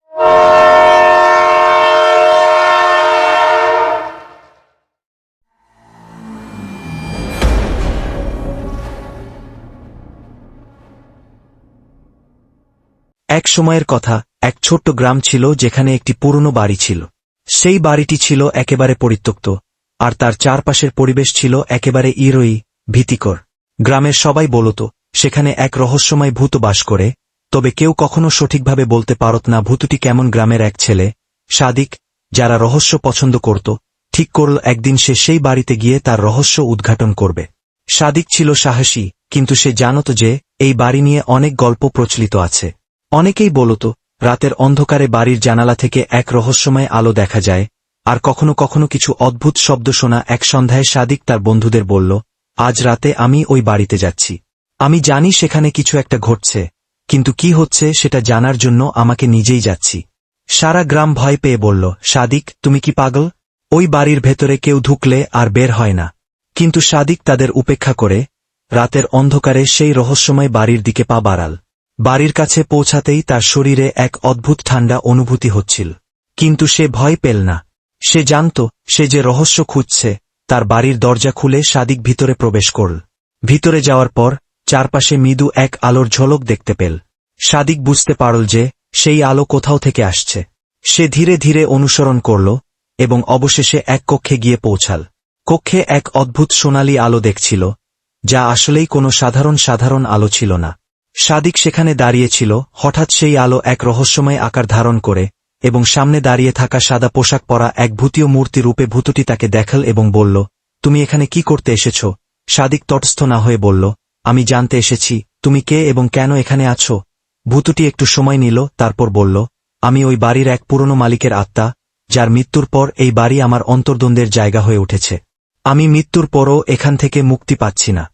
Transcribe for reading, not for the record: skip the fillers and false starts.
এক সময়ের কথা, এক ছোট্ট গ্রাম ছিল যেখানে একটি পুরনো বাড়ি ছিল। সেই বাড়িটি ছিল একেবারে পরিত্যক্ত, আর তার চারপাশের পরিবেশ ছিল একেবারে ইরোই, ভীতিকর। গ্রামের সবাই বলত সেখানে এক রহস্যময় ভূত বাস করে, তবে কেউ কখনো সঠিকভাবে বলতে পারত না ভূতটি কেমন। গ্রামের এক ছেলে, সাদিক, যারা রহস্য পছন্দ করত, ঠিক করল একদিন সে সেই বাড়িতে গিয়ে তার রহস্য উদ্ঘাটন করবে। সাদিক ছিল সাহসী, কিন্তু সে জানত যে এই বাড়ি নিয়ে অনেক গল্প প্রচলিত আছে। অনেকেই বলত রাতের অন্ধকারে বাড়ির জানালা থেকে এক রহস্যময় আলো দেখা যায়, আর কখনো কখনো কিছু অদ্ভুত শব্দ শোনা। এক সন্ধ্যায় সাদিক তার বন্ধুদের বলল, আজ রাতে আমি ওই বাড়িতে যাচ্ছি। আমি জানি সেখানে কিছু একটা ঘটছে, কিন্তু কি হচ্ছে সেটা জানার জন্য আমাকে নিজেই যাচ্ছি। সারা গ্রাম ভয় পেয়ে বলল, সাদিক, তুমি কি পাগল? ওই বাড়ির ভেতরে কেউ ঢুকলে আর বের হয় না। কিন্তু সাদিক তাদের উপেক্ষা করে রাতের অন্ধকারে সেই রহস্যময় বাড়ির দিকে পা বাড়াল। বাড়ির কাছে পৌঁছাতেই তার শরীরে এক অদ্ভুত ঠান্ডা অনুভূতি হচ্ছিল, কিন্তু সে ভয় পেল না। সে জানত সে যে রহস্য খুঁজছে। তার বাড়ির দরজা খুলে সাদিক ভিতরে প্রবেশ করল। ভিতরে যাওয়ার পর চারপাশে মৃদু এক আলোর ঝলক দেখতে পেল। সাদিক বুঝতে পারল যে সেই আলো কোথাও থেকে আসছে। সে ধীরে ধীরে অনুসরণ করল এবং অবশেষে এক কক্ষে গিয়ে পৌঁছাল। কক্ষে এক অদ্ভুত সোনালী আলো দেখছিল, যা আসলেই কোনো সাধারণ আলো ছিল না। সাদিক সেখানে দাঁড়িয়েছিল, হঠাৎ সেই আলো এক রহস্যময় আকার ধারণ করে, এবং সামনে দাঁড়িয়ে থাকা সাদা পোশাক পরা এক ভূতীয় মূর্তি রূপে ভূতটি তাকে দেখাল এবং বলল, তুমি এখানে কি করতে এসেছ? সাদিক তটস্থ না হয়ে বলল, আমি জানতে এসেছি তুমি কে এবং কেন এখানে আছো। ভূতটি একটু সময় নিল, তারপর বলল, আমি ওই বাড়ির এক পুরনো মালিকের আত্মা, যার মৃত্যুর পর এই বাড়ি আমার অন্তর্দ্বন্দ্বের জায়গা হয়ে উঠেছে। আমি মৃত্যুর পরও এখান থেকে মুক্তি পাচ্ছি না।